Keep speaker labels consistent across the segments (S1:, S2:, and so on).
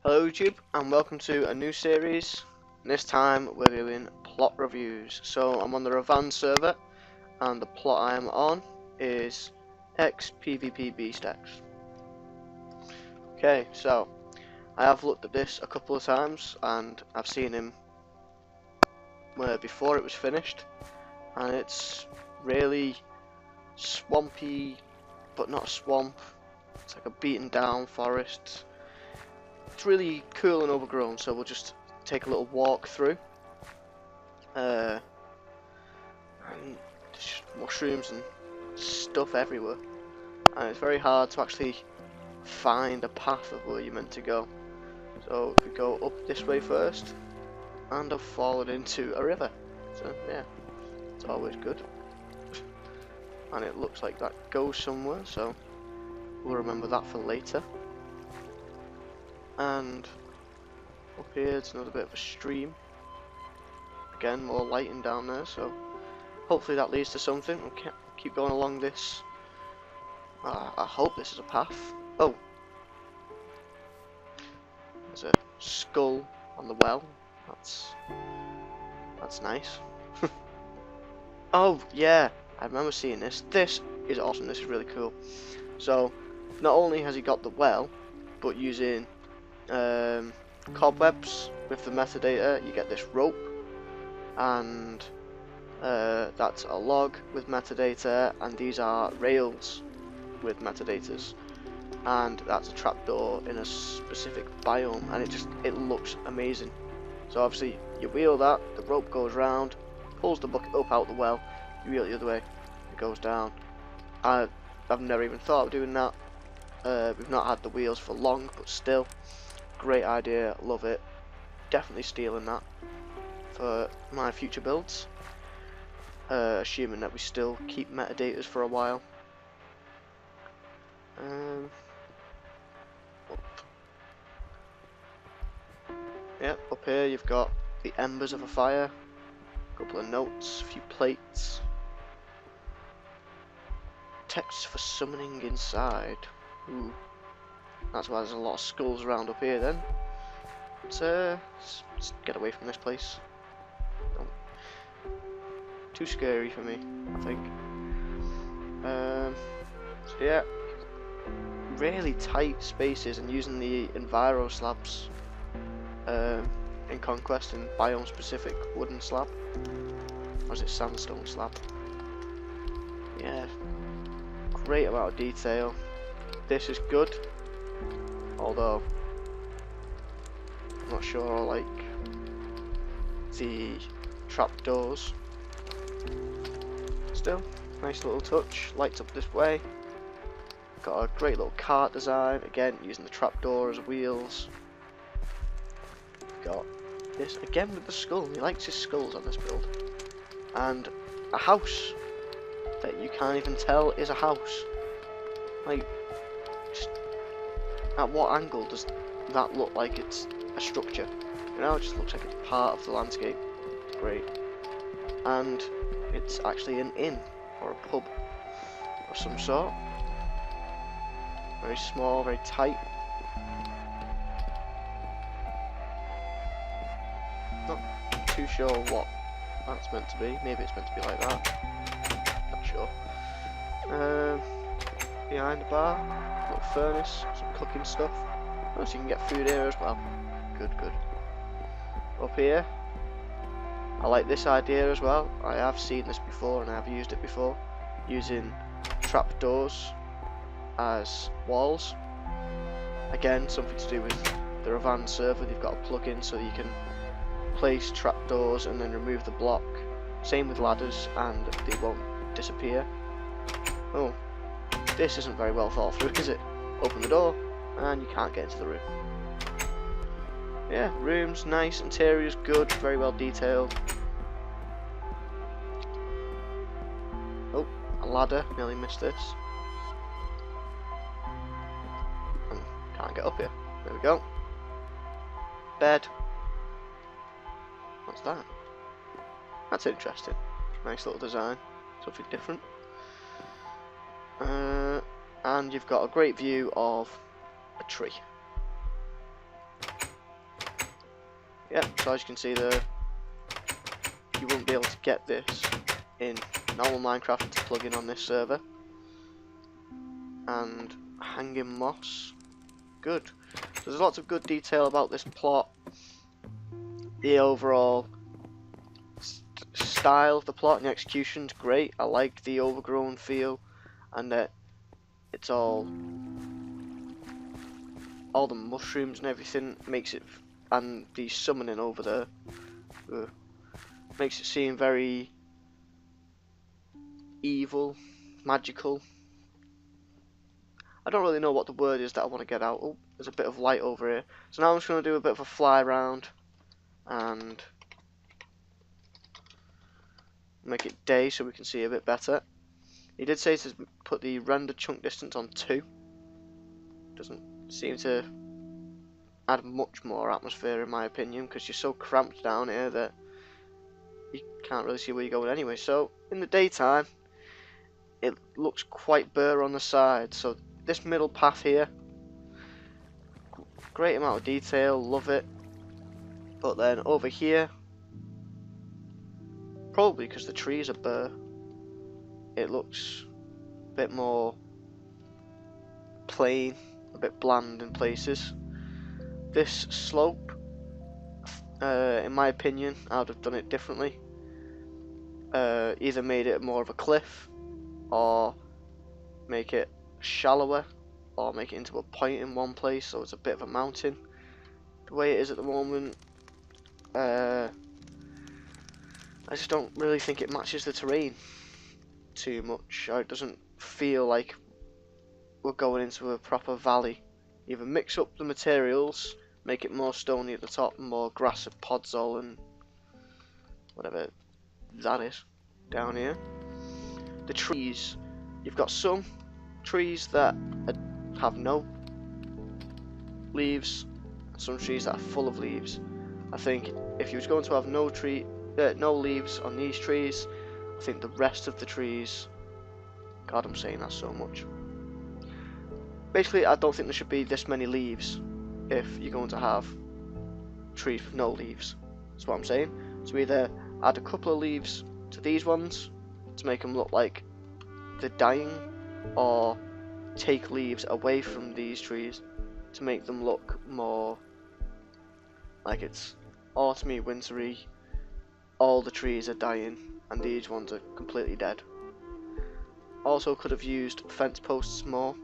S1: Hello YouTube and welcome to a new series. This time we're doing plot reviews. So I'm on the Ravand server and the plot I am on is xPvPB3AsTx. Okay, so I have looked at this a couple of times and I've seen him before it was finished, and it's really swampy, but not a swamp. It's like a beaten down forest. It's really cool and overgrown, so we'll just take a little walk through. And there's just mushrooms and stuff everywhere, and it's very hard to actually find a path of where you're meant to go. So if we go up this way first, and I've fallen into a river. So yeah, it's always good. And it looks like that goes somewhere, so we'll remember that for later. And up here it's another bit of a stream. Again, more lighting down there, so hopefully that leads to something. We'll keep going along this. I hope this is a path. Oh, there's a skull on the well. That's nice. Oh yeah, I remember seeing this. This is awesome. This is really cool. So not only has he got the well, but using cobwebs with the metadata, you get this rope, and that's a log with metadata, and these are rails with metadatas, and that's a trapdoor in a specific biome, and it looks amazing. So obviously you wheel that, the rope goes round, pulls the bucket up out the well, you wheel it the other way, it goes down. I've never even thought of doing that. We've not had the wheels for long, but still, great idea, love it. Definitely stealing that for my future builds, assuming that we still keep metadatas for a while. Yep, up here you've got the embers of a fire, a couple of notes, a few plates, text for summoning inside. Ooh, that's why there's a lot of skulls around up here then. Let's get away from this place. Oh, too scary for me, I think. So yeah, really tight spaces, and using the enviro slabs in Conquest and biome specific wooden slab, or is it sandstone slab? Yeah, great amount of detail. This is good, although I'm not sure I like the trapdoors. Still, nice little touch. Lights up this way. Got a great little cart design, again using the trapdoor as wheels. Got this again with the skull. He likes his skulls on this build. And a house that you can't even tell is a house. Like, just at what angle does that look like it's a structure? You know, it just looks like it's part of the landscape. It's great. And it's actually an inn or a pub of some sort. Very small, very tight. Not too sure what that's meant to be. Maybe it's meant to be like that. Not sure. Behind the bar, little furnace, some cooking stuff. Oh, so you can get food here as well. Good, good. Up here, I like this idea as well. I have seen this before and I have used it before, using trapdoors as walls. Again, something to do with the Ravand server. They've got a plugin so you can place trapdoors and then remove the block. Same with ladders, and they won't disappear. Oh, this isn't very well thought through, is it? Open the door and you can't get into the room. Yeah, rooms nice, interior's good, very well detailed. Oh, a ladder, nearly missed this. And can't get up here. There we go. Bed. What's that? That's interesting. Nice little design. Something different. And you've got a great view of a tree. Yeah, so as you can see there, you wouldn't be able to get this in normal Minecraft to plug in on this server. And hanging moss, good. There's lots of good detail about this plot. The overall style of the plot and the execution's great. I like the overgrown feel, and that it's all the mushrooms and everything makes it, and the summoning over there makes it seem very evil, magical. I don't really know what the word is that I want to get out. Oh, there's a bit of light over here. So now I'm just going to do a bit of a fly around and make it day so we can see a bit better. He did say to put the render chunk distance on 2. Doesn't seem to add much more atmosphere in my opinion, because you're so cramped down here that you can't really see where you're going anyway. So in the daytime it looks quite bare on the side, so this middle path here, great amount of detail, love it. But then over here, probably because the trees are bare, it looks a bit more plain, a bit bland in places. This slope, in my opinion, I would have done it differently. Either made it more of a cliff, or make it shallower, or make it into a point in one place so it's a bit of a mountain. The way it is at the moment, I just don't really think it matches the terrain too much. It doesn't feel like we're going into a proper valley. Either mix up the materials, make it more stony at the top and more grass of podzol and whatever that is down here. The trees, you've got some trees that have no leaves, and some trees that are full of leaves. I think if you was going to have no leaves on these trees, I think the rest of the trees, God, I'm saying that so much. Basically, I don't think there should be this many leaves if you're going to have trees with no leaves. That's what I'm saying. So either add a couple of leaves to these ones to make them look like they're dying, or take leaves away from these trees to make them look more like it's autumny, wintry, all the trees are dying and these ones are completely dead. Also could have used fence posts more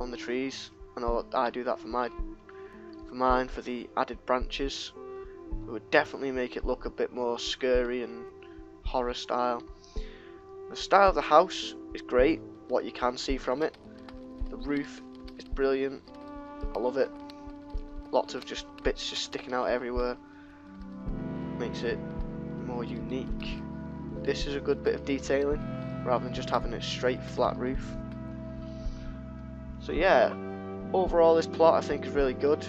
S1: on the trees. I know I do that for mine, for the added branches. It would definitely make it look a bit more scary and horror style. The style of the house is great, what you can see from it. The roof is brilliant, I love it. Lots of just bits just sticking out everywhere, makes it more unique. This is a good bit of detailing rather than just having a straight flat roof. So yeah, overall this plot I think is really good.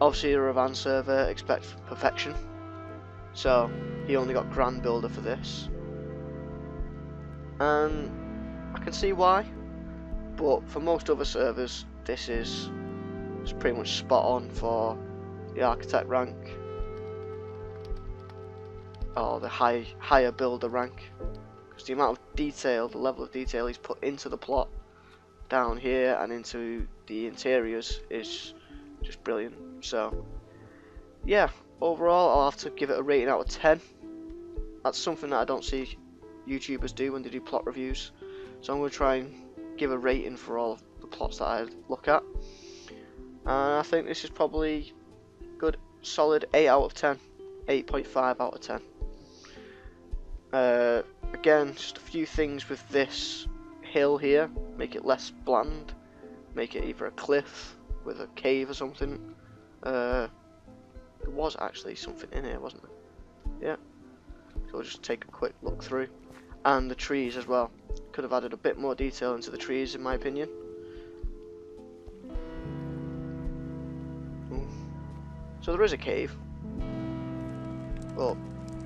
S1: Obviously a ravand server expects perfection, so he only got Grand Builder for this, and I can see why, but for most other servers this is pretty much spot on for the architect rank, or the higher builder rank, because the amount of detail, the level of detail he's put into the plot down here and into the interiors is just brilliant. So yeah, overall I'll have to give it a rating out of 10. That's something that I don't see YouTubers do when they do plot reviews, so I'm going to try and give a rating for all of the plots that I look at, and I think this is probably good, solid 8 out of 10, 8.5 out of 10. Again, just a few things with this hill here, make it less bland, make it either a cliff with a cave or something. There was actually something in here, wasn't there? Yeah, so we'll just take a quick look through. And the trees as well, could have added a bit more detail into the trees in my opinion. So there is a cave, but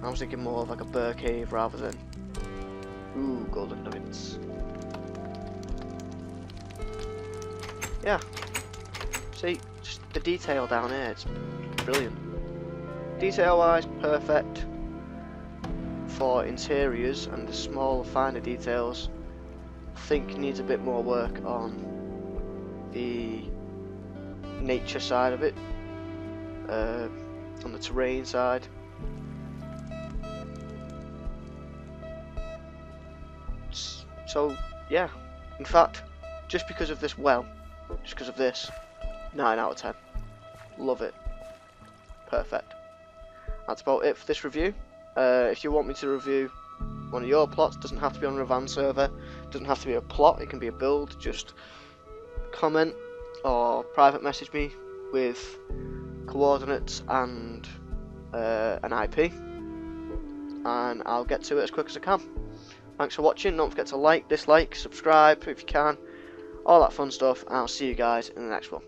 S1: I was thinking more of like a bear cave rather than golden nuggets. Yeah, See, just the detail down here, it's brilliant. Detail wise, perfect. For interiors and the small finer details, I think needs a bit more work on the nature side of it, on the terrain side. So yeah, in fact, just because of this well, just because of this, 9 out of 10. Love it. Perfect. That's about it for this review. If you want me to review one of your plots, doesn't have to be on a ravand server, doesn't have to be a plot, it can be a build, just comment or private message me with coordinates and an IP, and I'll get to it as quick as I can. Thanks for watching. Don't forget to like, dislike, subscribe if you can, all that fun stuff, and I'll see you guys in the next one.